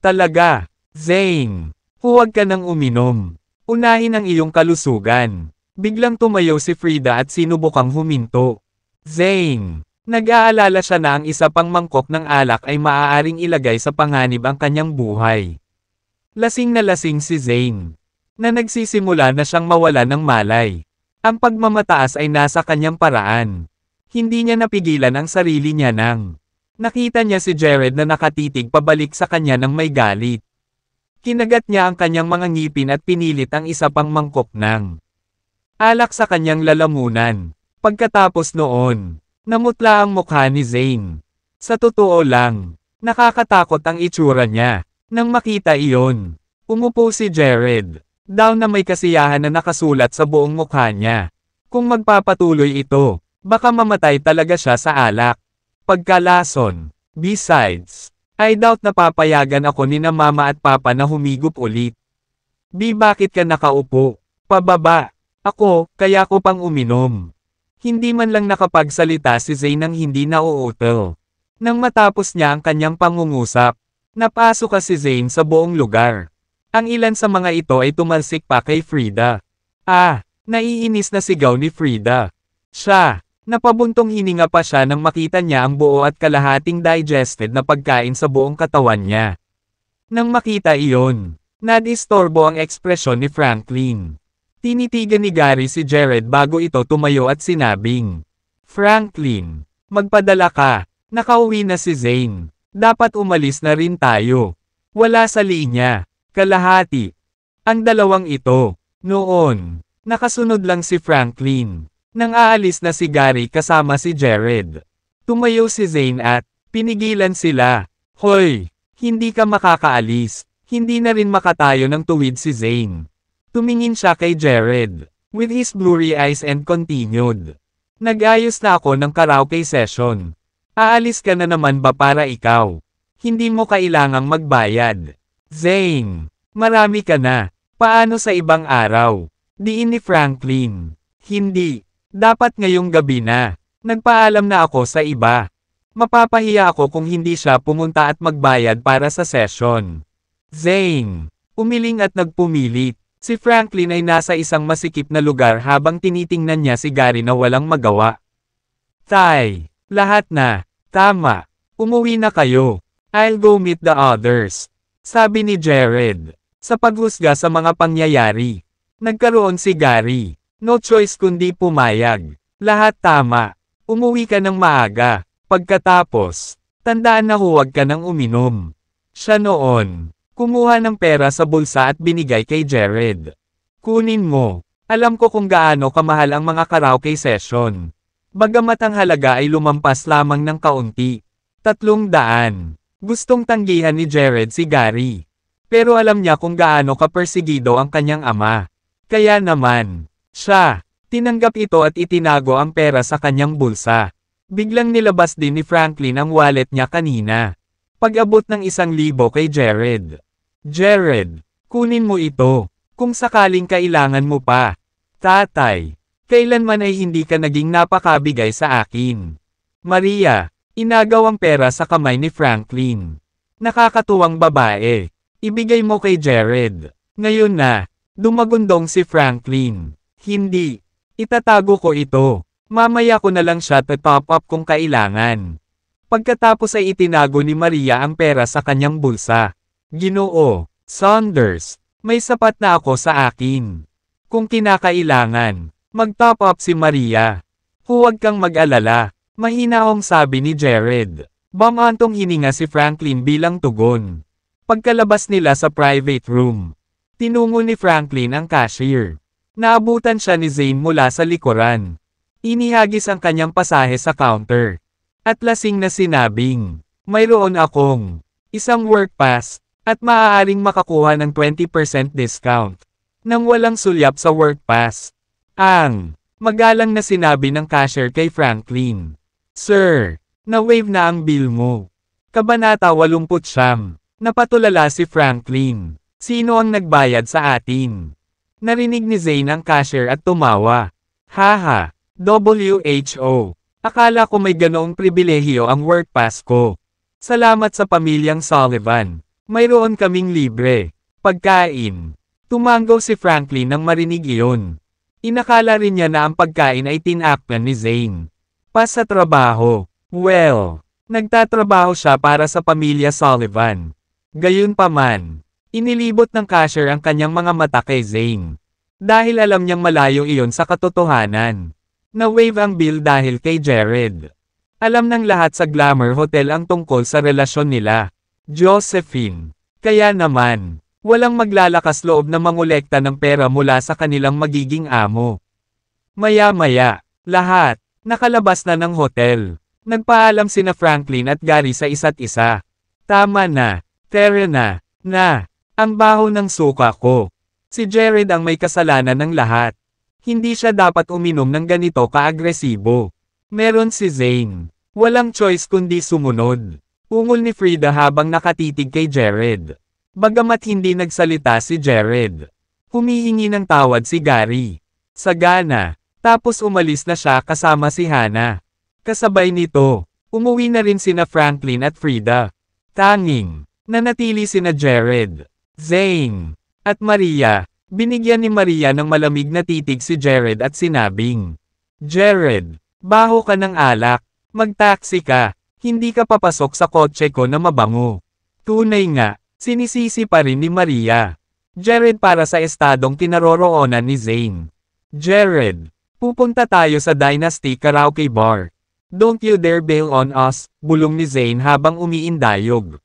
Talaga, Zane. Huwag ka nang uminom. Unahin ang iyong kalusugan. Biglang tumayo si Frida at sinubukang huminto. Zane. Nag-aalala siya na ang isa pang mangkok ng alak ay maaaring ilagay sa panganib ang kanyang buhay. Lasing na lasing si Zane. Na nagsisimula na siyang mawala ng malay. Ang pagmamataas ay nasa kanyang paraan. Hindi niya napigilan ang sarili niya nang nakita niya si Jared na nakatitig pabalik sa kanya ng may galit. Kinagat niya ang kanyang mga ngipin at pinilit ang isa pang mangkok ng alak sa kanyang lalamunan. Pagkatapos noon, namutla ang mukha ni Zane. Sa totoo lang, nakakatakot ang itsura niya. Nang makita iyon, umupo si Jared. Down na may kasiyahan na nakasulat sa buong mukha niya. Kung magpapatuloy ito, baka mamatay talaga siya sa alak. Pagkalason. Besides, I doubt na papayagan ako ni na mama at papa na humigop ulit. Bakit ka nakaupo? Pababa. Ako, kaya ko pang uminom. Hindi man lang nakapagsalita si Zane nang hindi nauutal. Nang matapos niya ang kanyang pangungusap, napasok si Zane sa buong lugar. Ang ilan sa mga ito ay tumalsik pa kay Frida. Naiinis na sigaw ni Frida. Siya, napabuntong hininga pa siya nang makita niya ang buo at kalahating digested na pagkain sa buong katawan niya. Nang makita iyon, nadistorbo ang ekspresyon ni Franklin. Tinitigan ni Gary si Jared bago ito tumayo at sinabing, Franklin, magpadala ka, nakauwi na si Zane. Dapat umalis na rin tayo. Wala sa linya. Kalahati. Ang dalawang ito. Noon, nakasunod lang si Franklin. Nang aalis na si Gary kasama si Jared. Tumayo si Zane at pinigilan sila. Hoy, hindi ka makakaalis. Hindi na rin makatayo ng tuwid si Zane. Tumingin siya kay Jared, with his blurry eyes and continued. Nag-ayos na ako ng karaoke session. Aalis ka na naman ba para ikaw? Hindi mo kailangang magbayad. Zane, marami ka na. Paano sa ibang araw? Diin ni Franklin. Hindi. Dapat ngayong gabi na. Nagpaalam na ako sa iba. Mapapahiya ako kung hindi siya pumunta at magbayad para sa session. Zane, umiling at nagpumilit. Si Franklin ay nasa isang masikip na lugar habang tinitingnan niya si Gary na walang magawa. Tay, lahat na. Tama. Umuwi na kayo. I'll go meet the others. Sabi ni Jared. Sa paghusga sa mga pangyayari. Nagkaroon si Gary. No choice kundi pumayag. Lahat tama. Umuwi ka ng maaga. Pagkatapos, tandaan na huwag ka nang uminom. Siya noon. Kumuha ng pera sa bulsa at binigay kay Jared. Kunin mo. Alam ko kung gaano kamahal ang mga karaoke session. Bagamat ang halaga ay lumampas lamang ng kaunti. 300. Gustong tanggihan ni Jared si Gary. Pero alam niya kung gaano kapersigido ang kanyang ama. Kaya naman, siya, tinanggap ito at itinago ang pera sa kanyang bulsa. Biglang nilabas din ni Franklin ang wallet niya kanina. Pag-abot ng 1,000 kay Jared. Jared, kunin mo ito, kung sakaling kailangan mo pa. Tatay, kailanman ay hindi ka naging napakabigay sa akin. Maria, inagaw ang pera sa kamay ni Franklin. Nakakatuwang babae. Ibigay mo kay Jared. Ngayon na, dumagundong si Franklin. Hindi. Itatago ko ito. Mamaya ko na lang siya top up kung kailangan. Pagkatapos ay itinago ni Maria ang pera sa kanyang bulsa. Ginoo, Saunders, may sapat na ako sa akin. Kung kinakailangan, mag-top up si Maria. Huwag kang mag-alala, mahinaong sabi ni Jared. Bamantong hininga si Franklin bilang tugon. Pagkalabas nila sa private room, Tinungo ni Franklin ang cashier. Naabutan siya ni Zane mula sa likuran. Inihagis ang kanyang pasahe sa counter. At lasing na sinabing, mayroon akong isang work pass, at maaaring makakuha ng 20% discount. Nang walang sulyap sa work pass. Magalang na sinabi ng cashier kay Franklin. Sir, na-waive na ang bill mo. Kabanata 89. Napatulala si Franklin. Sino ang nagbayad sa atin? Narinig ni Zane ang cashier at tumawa. Haha, WHO. Akala ko may ganoong pribilehiyo ang work pass ko. Salamat sa pamilyang Sullivan. Mayroon kaming libre. Pagkain. Tumango si Franklin nang marinig iyon. Inakala rin niya na ang pagkain ay tinakpan ni Zane. Pas sa trabaho. Well, nagtatrabaho siya para sa pamilya Sullivan. Gayunpaman, inilibot ng cashier ang kanyang mga mata kay Zane. Dahil alam niyang malayo iyon sa katotohanan. Na-waive ang bill dahil kay Jared. Alam ng lahat sa Glamour Hotel ang tungkol sa relasyon nila. Josephine. Kaya naman, walang maglalakas loob na mangolekta ng pera mula sa kanilang magiging amo. Maya-maya, lahat, nakalabas na ng hotel. Nagpaalam sina Franklin at Gary sa isa't isa. Tama na, tere na, ang baho ng suka ko. Si Jared ang may kasalanan ng lahat. Hindi siya dapat uminom ng ganito ka-agresibo. Meron si Zane. Walang choice kundi sumunod. Ungol ni Frida habang nakatitig kay Jared. Bagamat hindi nagsalita si Jared. Humihingi ng tawad si Gary. Sagana. Tapos umalis na siya kasama si Hannah. Kasabay nito, umuwi na rin sina Franklin at Frida. Tanging, nanatili sina Jared, Zane, at Maria. Binigyan ni Maria ng malamig na titig si Jared at sinabing, Jared, baho ka ng alak, mag-taxi ka, hindi ka papasok sa kotse ko na mabango. Tunay nga. Sinisisi pa rin ni Maria. Jared para sa estadong kinaroroonan ni Zane. Jared, pupunta tayo sa Dynasty Karaoke Bar. Don't you dare bail on us, bulong ni Zane habang umiindayog.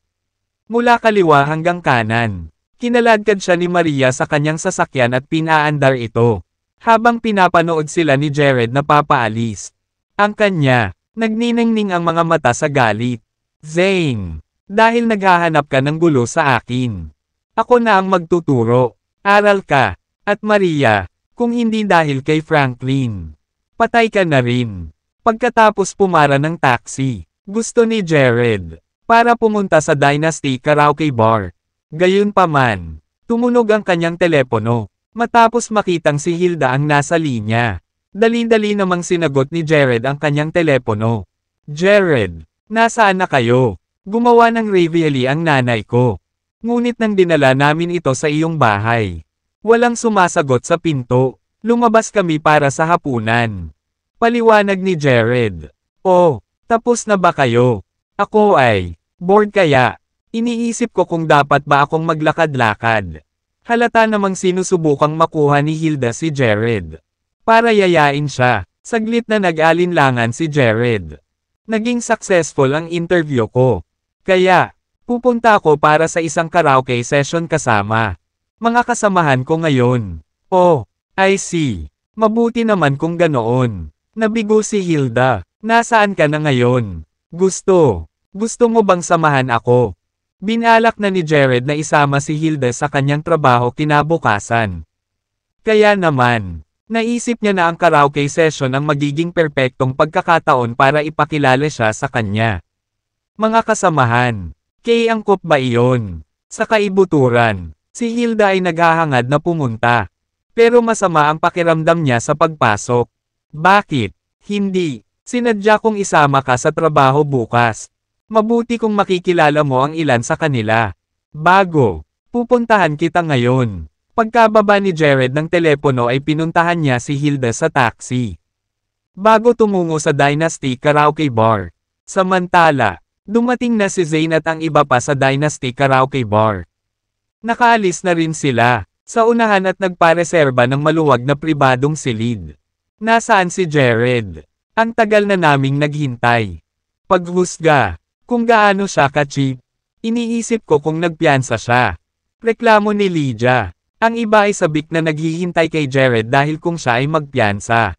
Mula kaliwa hanggang kanan. Kinaladkad siya ni Maria sa kanyang sasakyan at pinaandar ito. Habang pinapanood sila ni Jared na papaalis. Ang kanya, nagniningning ang mga mata sa galit. Zane. Dahil naghahanap ka ng gulo sa akin. Ako na ang magtuturo. Aral ka. At Maria, kung hindi dahil kay Franklin. Patay ka na rin. Pagkatapos pumara ng taxi, gusto ni Jared, para pumunta sa Dynasty Karaoke Bar. Gayunpaman, tumunog ang kanyang telepono. Matapos makitang si Hilda ang nasa linya. Dali-dali namang sinagot ni Jared ang kanyang telepono. Jared, nasaan na kayo? Gumawa ng ravioli ang nanay ko. Ngunit nang dinala namin ito sa iyong bahay. Walang sumasagot sa pinto. Lumabas kami para sa hapunan. Paliwanag ni Jared. Oh, tapos na ba kayo? Ako ay bored kaya. Iniisip ko kung dapat ba akong maglakad-lakad. Halata namang sinusubukang makuha ni Hilda si Jared. Para yayain siya. Saglit na nag-alinlangan si Jared. Naging successful ang interview ko. Kaya, pupunta ako para sa isang karaoke session kasama. Mga kasamahan ko ngayon. Oh, I see. Mabuti naman kung ganoon. Nabigo si Hilda. Nasaan ka na ngayon? Gusto mo bang samahan ako? Binalak na ni Jared na isama si Hilda sa kanyang trabaho kinabukasan. Kaya naman, naisip niya na ang karaoke session ang magiging perpektong pagkakataon para ipakilala siya sa kanya. Mga kasamahan, kay angkop ba iyon? Sa kaibuturan, si Hilda ay naghahangad na pumunta. Pero masama ang pakiramdam niya sa pagpasok. Bakit? Hindi. Sinadya kong isama ka sa trabaho bukas. Mabuti kung makikilala mo ang ilan sa kanila. Bago, pupuntahan kita ngayon. Pagkababa ni Jared ng telepono ay pinuntahan niya si Hilda sa taxi. Bago tumungo sa Dynasty Karaoke Bar. Samantala, dumating na si Zane at ang iba pa sa Dynasty Karaoke Bar. Nakaalis na rin sila, sa unahan at nagpareserba ng maluwag na pribadong silid. Nasaan si Jared? Ang tagal na naming naghintay. Paghusga, kung gaano siya ka-cheap. Iniisip ko kung nagpiyansa siya. Reklamo ni Lydia. Ang iba ay sabik na naghihintay kay Jared dahil kung siya ay magpiyansa.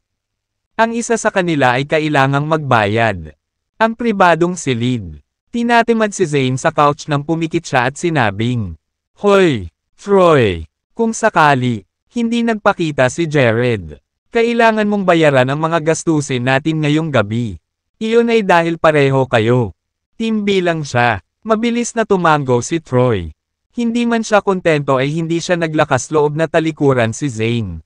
Ang isa sa kanila ay kailangang magbayad. Ang pribadong silid. Tinatimad si Zane sa couch nang pumikit siya at sinabing, "Hoy, Troy, kung sakali, hindi nagpakita si Jared. Kailangan mong bayaran ang mga gastusin natin ngayong gabi. Iyon ay dahil pareho kayo." Team bilang siya. Mabilis na tumango si Troy. Hindi man siya kontento ay hindi siya naglakas loob na talikuran si Zane.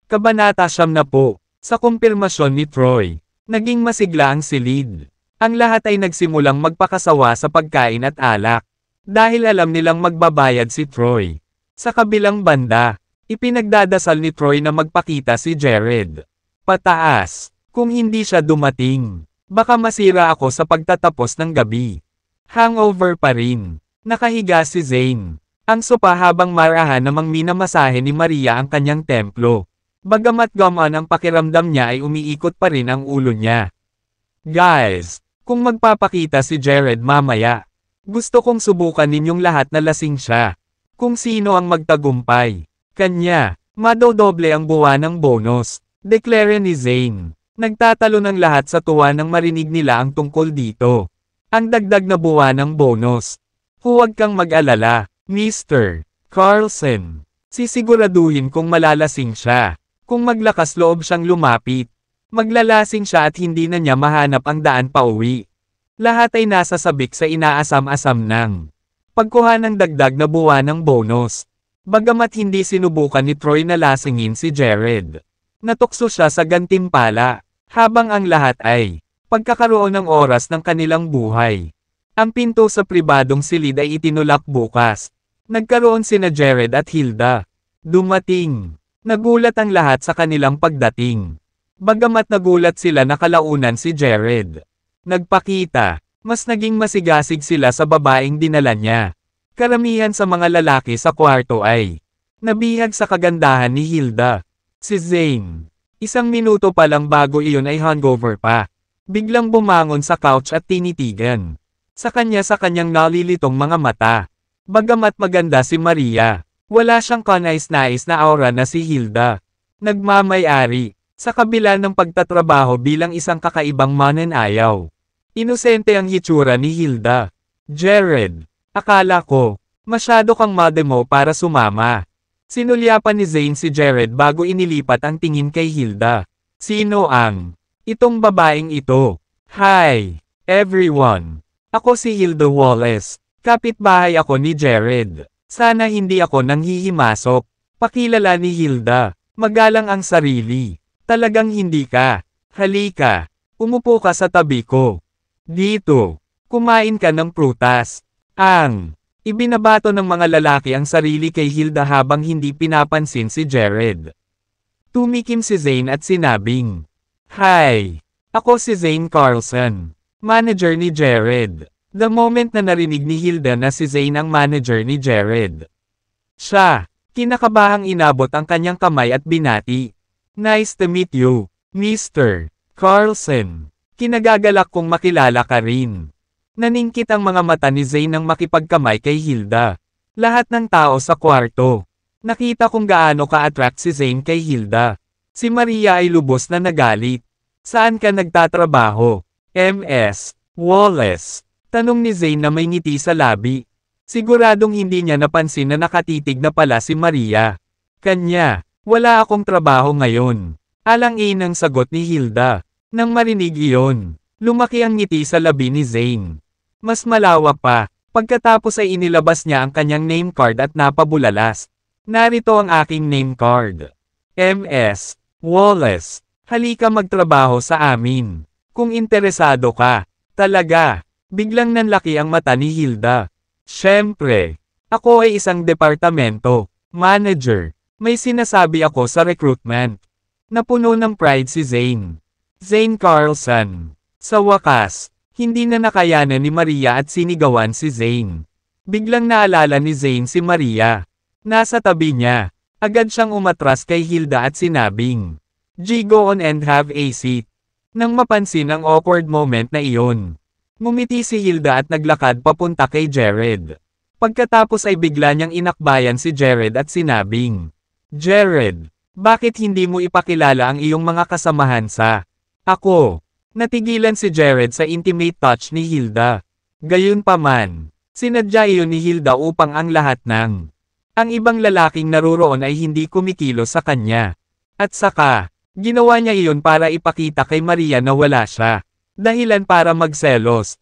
Kabanata 10. Sa kumpirmasyon ni Troy, naging masigla ang silid. Ang lahat ay nagsimulang magpakasawa sa pagkain at alak. Dahil alam nilang magbabayad si Troy. Sa kabilang banda, ipinagdadasal ni Troy na magpakita si Jared. Pataas, kung hindi siya dumating, baka masira ako sa pagtatapos ng gabi. Hangover pa rin. Nakahiga si Zane. Ang sopa habang marahan namang minamasahe ni Maria ang kanyang templo. Bagamat gamaan ang pakiramdam niya ay umiikot pa rin ang ulo niya. Guys, kung magpapakita si Jared mamaya, gusto kong subukan ninyong lahat na lasing siya. Kung sino ang magtagumpay, kanya, madodoble ang buwan ng bonus, deklara ni Zane. Nagtatalo ng lahat sa tuwa nang marinig nila ang tungkol dito. Ang dagdag na buwan ng bonus. Huwag kang mag-alala, Mr. Carlson. Sisiguraduhin kung malalasing siya. Kung maglakas loob siyang lumapit, maglalasing siya at hindi na niya mahanap ang daan pauwi. Lahat ay nasa sabik sa inaasam-asam ng pagkuha ng dagdag na buwan ng bonus. Bagamat hindi sinubukan ni Troy na lasingin si Jared, natukso siya sa gantimpala, habang ang lahat ay pagkakaroon ng oras ng kanilang buhay. Ang pinto sa pribadong silid ay itinulak bukas. Nagkaroon sina Jared at Hilda. Dumating. Nagulat ang lahat sa kanilang pagdating. Bagamat nagulat sila na kalaunan si Jared. Nagpakita. Mas naging masigasig sila sa babaeng dinala niya. Karamihan sa mga lalaki sa kwarto ay nabihag sa kagandahan ni Hilda. Si Zane. 1 minuto pa lang bago iyon ay hangover pa. Biglang bumangon sa couch at tinitigan sa kanyang nalilitong mga mata. Bagamat maganda si Maria, wala siyang kanais-nais na aura na si Hilda. Nagmamay-ari, sa kabila ng pagtatrabaho bilang isang kakaibang mananayaw. Inosente ang hitsura ni Hilda. Jared, akala ko, masyado kang mademo para sumama. Sinulyapan ni Zane si Jared bago inilipat ang tingin kay Hilda. Sino ang itong babaeng ito? Hi, everyone. Ako si Hilda Wallace. Kapitbahay ako ni Jared. Sana hindi ako nanghihimasok. Pakilala ni Hilda. Magalang ang sarili. Talagang hindi ka. Halika. Umupo ka sa tabi ko. Dito. Kumain ka ng prutas. Ibinabato ng mga lalaki ang sarili kay Hilda habang hindi pinapansin si Jared. Tumikim si Zane at sinabing, "Hi. Ako si Zane Carlson. Manager ni Jared." The moment na narinig ni Hilda na si Zane ang manager ni Jared, siya, kinakabahang inabot ang kanyang kamay at binati. "Nice to meet you, Mr. Carlson. Kinagagalak kong makilala ka rin." Naningkit ang mga mata ni Zane nang makipagkamay kay Hilda. Lahat ng tao sa kwarto. Nakita kung gaano ka-attract si Zane kay Hilda. Si Maria ay lubos na nagalit. "Saan ka nagtatrabaho?" "MS. Wallace." Tanong ni Zane na may ngiti sa labi. Siguradong hindi niya napansin na nakatitig na pala si Maria. Kanya, "Wala akong trabaho ngayon." Alang-inang sagot ni Hilda. Nang marinig iyon, lumaki ang ngiti sa labi ni Zane. Mas malawak pa, pagkatapos ay inilabas niya ang kanyang name card at napabulalas. "Narito ang aking name card. MS. Wallace. Halika magtrabaho sa amin. Kung interesado ka." Talaga, biglang nanlaki ang mata ni Hilda. "Siyempre, ako ay isang departamento manager. May sinasabi ako sa recruitment." Napuno ng pride si Zane. Zane Carlson. Sa wakas, hindi na nakayanan ni Maria at sinigawan si Zane. Biglang naalala ni Zane si Maria. Nasa tabi niya. Agad siyang umatras kay Hilda at sinabing, "G, go on and have a seat." Nang mapansin ang awkward moment na iyon, ngumiti si Hilda at naglakad papunta kay Jared. Pagkatapos ay bigla niyang inakbayan si Jared at sinabing, Jared, bakit hindi mo ipakilala ang iyong mga kasamahan sa ako? Natigilan si Jared sa intimate touch ni Hilda. Gayunpaman, sinadya iyon ni Hilda upang ang lahat ng ang ibang lalaking naruroon ay hindi kumikilos sa kanya. At saka, ginawa niya iyon para ipakita kay Maria na wala siya. Dahilan para magselos.